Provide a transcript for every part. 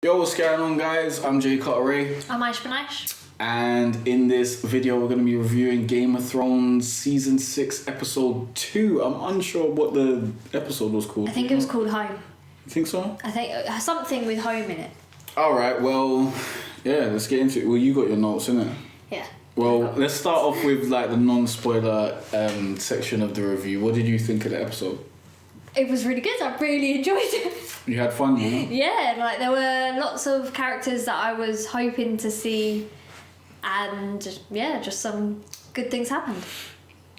Yo, what's going on, guys? I'm Jay Cartere. I'm Aysh. And in this video, we're going to be reviewing Game of Thrones Season 6, Episode 2. I'm unsure what the episode was called. I think it was called Home. You think so? I think something with home in it. Alright, well, yeah, let's get into it. Well, you got your notes, innit? Yeah. Well, let's start off with like the non-spoiler section of the review. What did you think of the episode? It was really good. I really enjoyed it. You had fun, you know? Yeah, like there were lots of characters that I was hoping to see, and yeah, just some good things happened.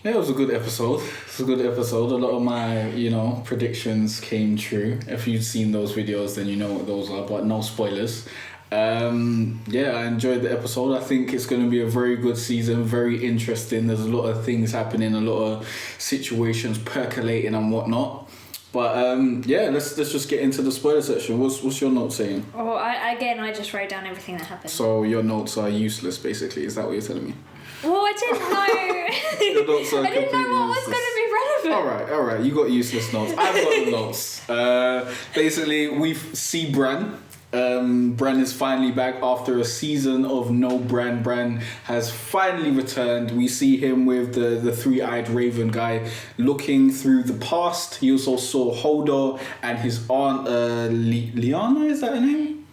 Yeah, it was a good episode. It's a good episode. A lot of my, predictions came true. If you've seen those videos, then you know what those are, but no spoilers. Yeah, I enjoyed the episode. I think it's going to be a very good season, very interesting. There's a lot of things happening, a lot of situations percolating and whatnot. But yeah, let's just get into the spoiler section. What's your note saying? Oh, I just wrote down everything that happened. So your notes are useless, basically. Is that what you're telling me? Well, I didn't know. Your notes are I didn't know what was going to be relevant. All right. You got useless notes. I've got the notes. Basically, we see Bran. Bran is finally back after a season of no Bran. Bran has finally returned. We see him with the three-eyed raven guy looking through the past. He also saw Hodor and his aunt Lyanna, is that her name?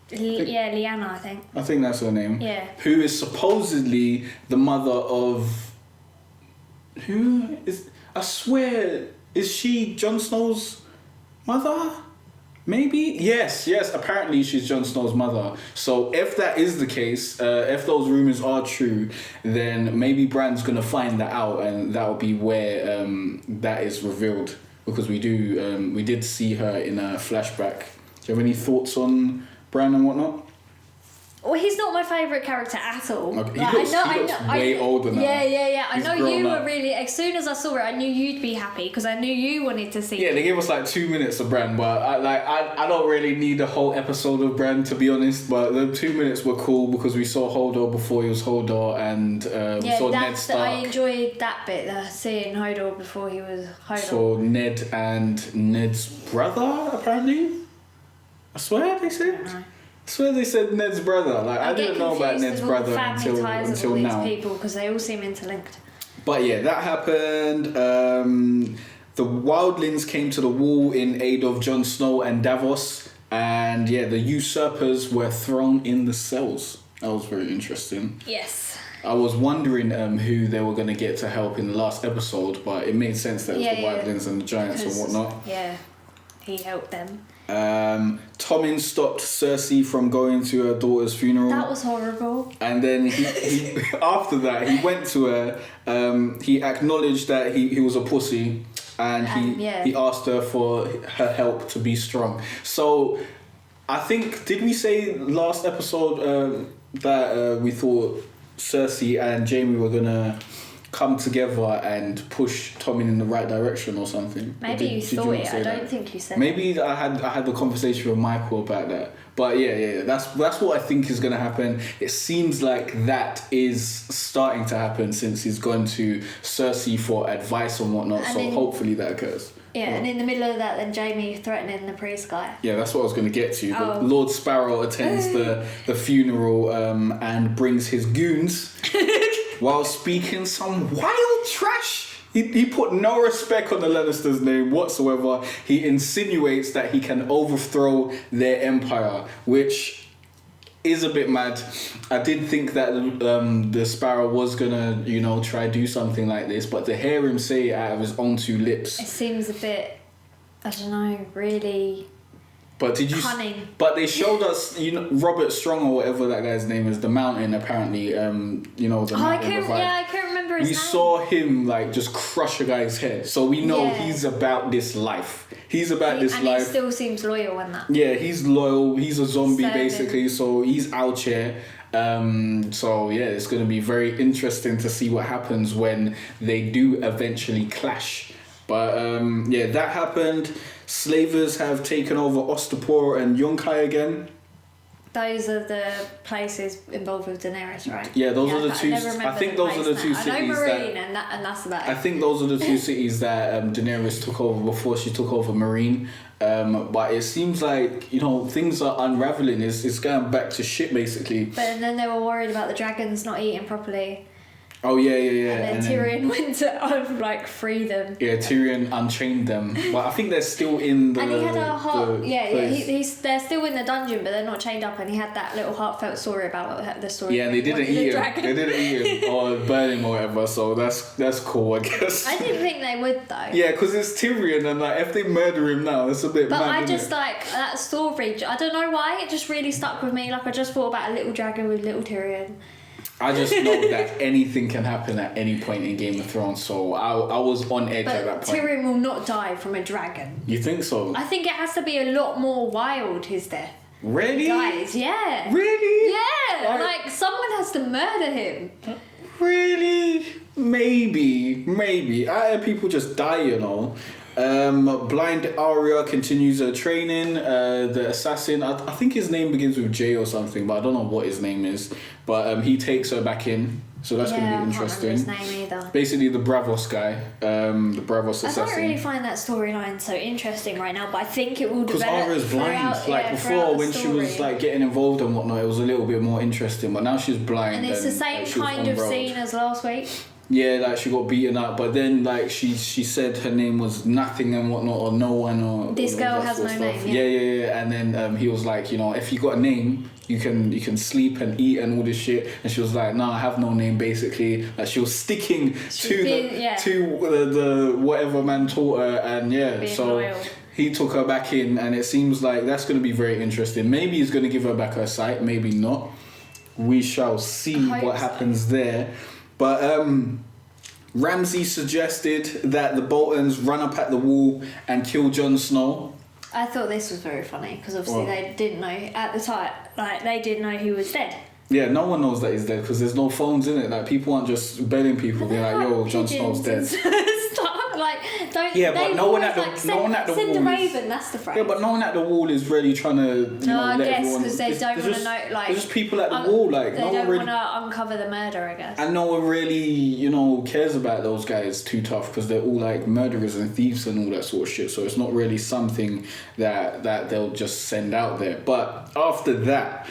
Yeah, Lyanna, I think. I think that's her name. Yeah. Who is supposedly the mother of... Who is... I swear, is she Jon Snow's mother? Maybe? Yes, apparently she's Jon Snow's mother. So if that is the case, if those rumours are true, then maybe Bran's going to find that out, and that'll be where that is revealed. Because we did see her in a flashback. Do you have any thoughts on Bran and whatnot? Well, he's not my favourite character at all. Okay. He looks way older now. Yeah. I know you up. were really... As soon as I saw it, I knew you'd be happy because I knew you wanted to see Yeah, it. they gave us like 2 minutes of Bran, but I don't really need a whole episode of Bran, to be honest. But the 2 minutes were cool because we saw Hodor before he was Hodor, and we saw Ned Stark. I enjoyed that bit, seeing Hodor before he was Hodor. So Ned and Ned's brother, apparently. I swear they said. I swear they said Ned's brother. Like I didn't know about Ned's brother until now. People, because they all seem interlinked. But yeah, that happened. The wildlings came to the wall in aid of Jon Snow and Davos, and yeah, the usurpers were thrown in the cells. That was very interesting. Yes. I was wondering who they were going to get to help in the last episode, but it made sense that it was the wildlings and the giants and whatnot. Yeah, he helped them. Tommen stopped Cersei from going to her daughter's funeral. That was horrible. And then he after that, he went to her. He acknowledged that he was a pussy, and he asked her for her help to be strong. So, I think, did we say last episode that we thought Cersei and Jaime were gonna come together and push Tommen in the right direction or something? Maybe you thought it. I don't think you said. Maybe I had the conversation with Michael about that. But yeah, that's what I think is going to happen. It seems like that is starting to happen since he's gone to Cersei for advice and whatnot. And so hopefully that occurs. Yeah, and in the middle of that, then Jaime threatening the priest guy. Yeah, that's what I was going to get to. But Lord Sparrow attends the funeral and brings his goons while speaking some wild trash. He put no respect on the Lannisters' name whatsoever. He insinuates that he can overthrow their empire, which is a bit mad. I did think that the Sparrow was gonna, try do something like this, but to hear him say it out of his own two lips, it seems a bit, I don't know, really. But cunning. But they showed us, Robert Strong or whatever that guy's name is, the Mountain apparently. The Mountain. I can't remember his name. We saw him just crush a guy's head, so we know he's about this life. He's about this life. And he still seems loyal in that. Yeah, he's loyal. He's a zombie basically, so he's out here. So yeah, it's going to be very interesting to see what happens when they do eventually clash. But yeah, that happened. Slavers have taken over Ostapor and Yunkai again. Those are the places involved with Daenerys, right? Yeah, those are the two. I think those are the two cities. I know Marine, and that's about it. I think those are the two cities that Daenerys took over before she took over Marine. But it seems like, things are unraveling. It's going back to shit, basically. But then they were worried about the dragons not eating properly. Oh, yeah. And then Tyrion went to, free them. Yeah, Tyrion unchained them. But I think they're still in the... And he had a heart... they're still in the dungeon, but they're not chained up. And he had that little heartfelt story about the story. Yeah, and they didn't eat him. They didn't eat him or burn him or whatever. So that's cool, I guess. I didn't think they would, though. Yeah, because it's Tyrion, and if they murder him now, it's a bit But mad, I just that story. I don't know why, it just really stuck with me. I just thought about a little dragon with little Tyrion. I just know that anything can happen at any point in Game of Thrones, so I was on edge at that point. Tyrion will not die from a dragon. You think so? I think it has to be a lot more wild, his death. Really? He dies, yeah. Really? Yeah, someone has to murder him. Really? Maybe. I heard people just die, Blind Arya continues her training. The assassin, I think his name begins with J or something, but I don't know what his name is. But he takes her back in, so that's going to be interesting. I can't remember his name either. Basically, the Bravos guy, the Bravos assassin. I don't really find that storyline so interesting right now, but I think it will develop. Because Arya's blind. Before, when she was getting involved and whatnot, it was a little bit more interesting. But now she's blind. And it's the same kind of scene as last week. Yeah, she got beaten up, but then she said her name was nothing and whatnot, or no one, or this girl has no name. Yeah. And then he was like, if you got a name, you can sleep and eat and all this shit. And she was like, no, I have no name. Basically, she was sticking to the whatever man taught her, and so loyal. He took her back in, and it seems like that's going to be very interesting. Maybe he's going to give her back her sight, maybe not. We shall see what happens there. But Ramsay suggested that the Boltons run up at the wall and kill Jon Snow. I thought this was very funny because obviously they didn't know at the time, they didn't know he was dead. Yeah, no one knows that he's dead because there's no phones in it. People aren't just belling people. They're like, "Yo, Jon Snow's dead." Don't. Yeah, but no one at the wall. Send a raven. That's the phrase. Yeah, but no one at the wall is really trying to. I guess because they don't want to know. There's just people at the wall. They don't want to uncover the murder, I guess. And no one really, cares about those guys too tough because they're all murderers and thieves and all that sort of shit. So it's not really something that they'll just send out there. But after that.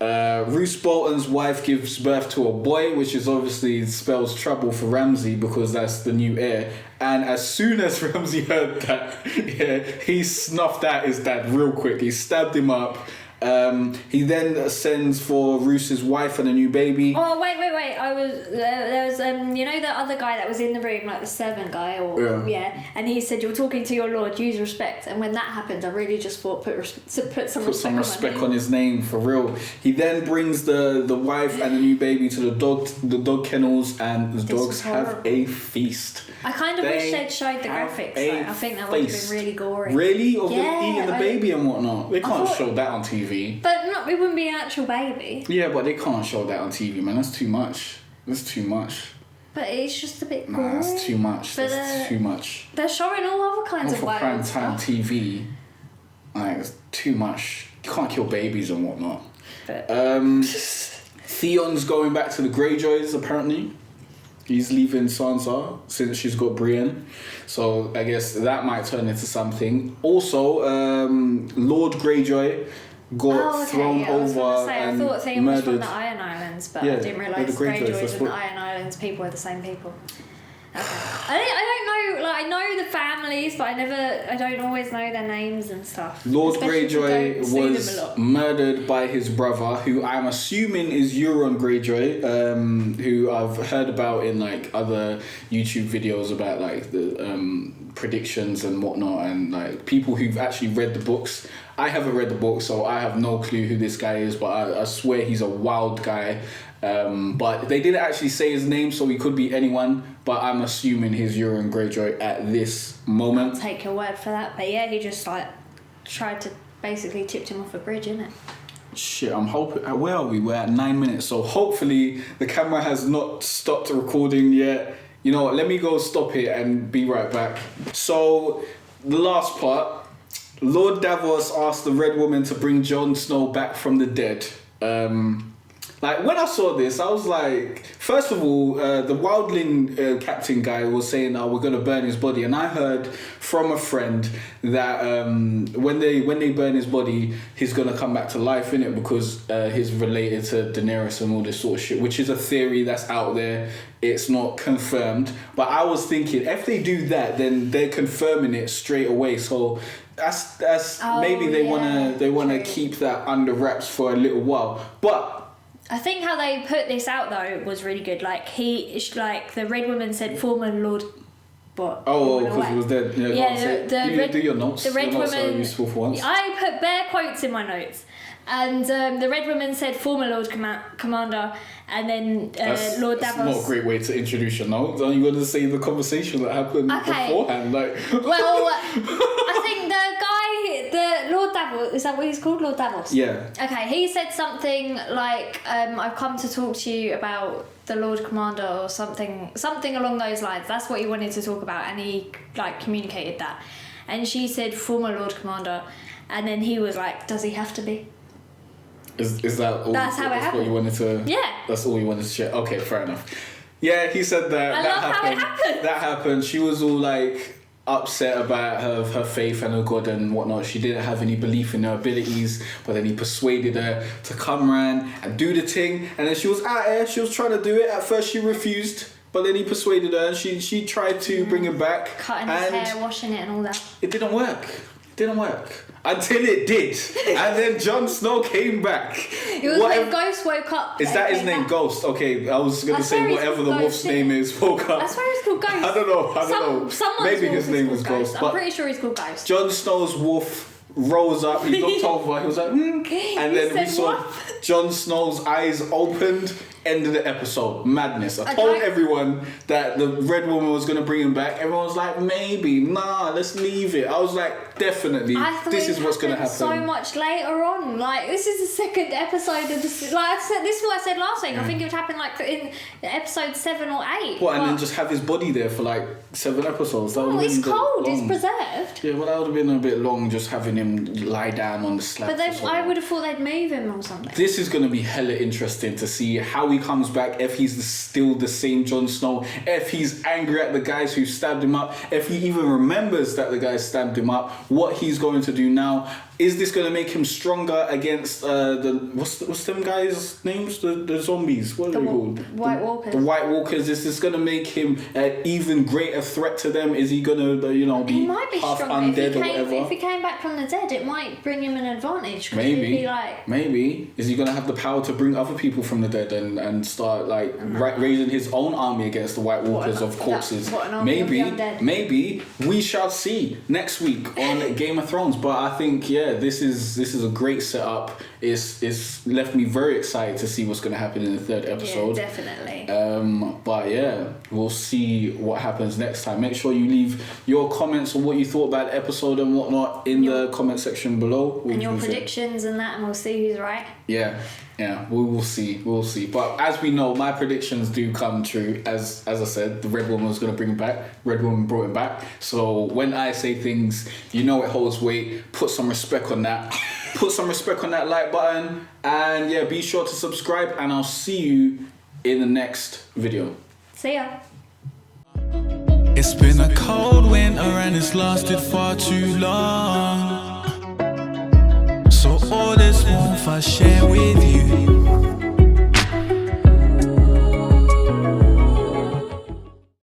Roose Bolton's wife gives birth to a boy, which is obviously spells trouble for Ramsay because that's the new heir. And as soon as Ramsay heard that, he snuffed out his dad real quick. He stabbed him up. He then sends for Roose's wife and a new baby. Oh wait! There was the other guy that was in the room, the servant guy, and he said, "You're talking to your lord. Use respect." And when that happened, I really just thought put some respect on his name for real. He then brings the wife and the new baby to the dog kennels, and the dogs have a feast. I kind of wish they'd showed the graphics. I think that would have been really gory. Really? Of them eating the baby and whatnot. They can't show that on TV. But it wouldn't be an actual baby. Yeah, but they can't show that on TV, man. That's too much. But it's just a bit gory. Nah, that's too much. That's too much. They're showing all other kinds of violence. For prime time TV, it's too much. You can't kill babies and whatnot. But. Theon's going back to the Greyjoys, apparently. He's leaving Sansa since she's got Brienne. So I guess that might turn into something. Also, Lord Greyjoy got thrown over and I thought Theon was from the Iron Islands, but I didn't realise Greyjoys and the Iron Islands people are the same people. Okay. I don't know. I know the families, but I don't always know their names and stuff. Lord Greyjoy was murdered by his brother, who I'm assuming is Euron Greyjoy, who I've heard about in other YouTube videos about the predictions and whatnot, and people who've actually read the books. I haven't read the book, so I have no clue who this guy is, but I swear he's a wild guy. But they didn't actually say his name, so he could be anyone, but I'm assuming he's Euron Greyjoy at this moment. I'll take your word for that, but yeah, he just tried to basically tipped him off a bridge, innit? Shit, I'm hoping. Where are we? We're at 9 minutes, so hopefully the camera has not stopped recording yet. You know what, let me go stop it and be right back. So, the last part, Lord Davos asked the Red Woman to bring Jon Snow back from the dead. Like, when I saw this, I was like, first of all, the Wildling captain guy was saying, we're going to burn his body. And I heard from a friend that when they burn his body, he's going to come back to life, innit? Because he's related to Daenerys and all this sort of shit, which is a theory that's out there. It's not confirmed. But I was thinking, if they do that, then they're confirming it straight away. So that's maybe they wanna keep that under wraps for a little while. But I think how they put this out though was really good. Like the Red Woman said, former Lord. But because he was dead. Yeah, do your notes. The Red Woman. Woman. Are useful for once. I put bare quotes in my notes, and the Red Woman said, former Lord Commander, and then Lord Davos. That's not a great way to introduce your notes. Are you going to say the conversation that happened beforehand? Like, well, I think the Lord Davos, is that what he's called? Lord Davos? Yeah. Okay, he said something like, I've come to talk to you about the Lord Commander or something along those lines. That's what he wanted to talk about, and he communicated that. And she said, former Lord Commander, and then he was like, does he have to be? Is that all? That's how it happened. What you wanted to? Yeah. That's all you wanted to share. Okay, fair enough. Yeah, he said that. I love how it happened. That happened. She was all like upset about her faith and her God and whatnot. She didn't have any belief in her abilities, but then he persuaded her to come around and do the thing. And then she was out there. She was trying to do it. At first, she refused. But then he persuaded her and she tried to bring it back. Cutting his hair, washing it and all that. It didn't work. Until it did. And then Jon Snow came back. It was when Ghost woke up. Is that his name, back. Ghost? Okay, I was going to say whatever the wolf's name is, woke up. That's why he's called Ghost. I don't know. Maybe his name was Ghost. I'm pretty sure he's called Ghost. Jon Snow's wolf rose up, he looked over, he was like, and then we saw Jon Snow's eyes opened. End of the episode. Madness. I told everyone that the Red Woman was going to bring him back. Everyone was like, maybe, nah, let's leave it. I was like, definitely, this is what's going to happen. So much later on. Like, this is the second episode of this. Like, this is what I said last week. I think it would happen like in episode 7 or 8. What, and then just have his body there for like 7 episodes? It's cold. It's preserved. Yeah, well, that would have been a bit long just having him lie down on the slab. But then I would have thought they'd move him or something. This is going to be hella interesting to see how he comes back, if he's still the same Jon Snow, if he's angry at the guys who stabbed him up, if he even remembers that the guys stabbed him up, what he's going to do now. Is this going to make him stronger against what's them guys' names? The zombies. What are they called? White Walkers. The White Walkers. Is this going to make him an even greater threat to them? Is he going to be he might be half stronger. undead or whatever? If he came back from the dead, it might bring him an advantage. Maybe. Is he going to have the power to bring other people from the dead and start raising his own army against the White Walkers of corpses? Maybe we shall see next week on Game of Thrones. But I think this is a great setup. It's left me very excited to see what's going to happen in the 3rd episode. Yeah, definitely. But we'll see what happens next time. Make sure you leave your comments on what you thought about the episode and whatnot in the comment section below. And your predictions and that, and we'll see who's right. Yeah, we will see. But as we know, my predictions do come true. As I said, the Red Woman was going to bring him back. Red Woman brought him back. So when I say things, it holds weight. Put some respect on that. Put some respect on that like button. And be sure to subscribe. And I'll see you in the next video. See ya. It's been a cold winter and it's lasted far too long. So all this warmth I share with you.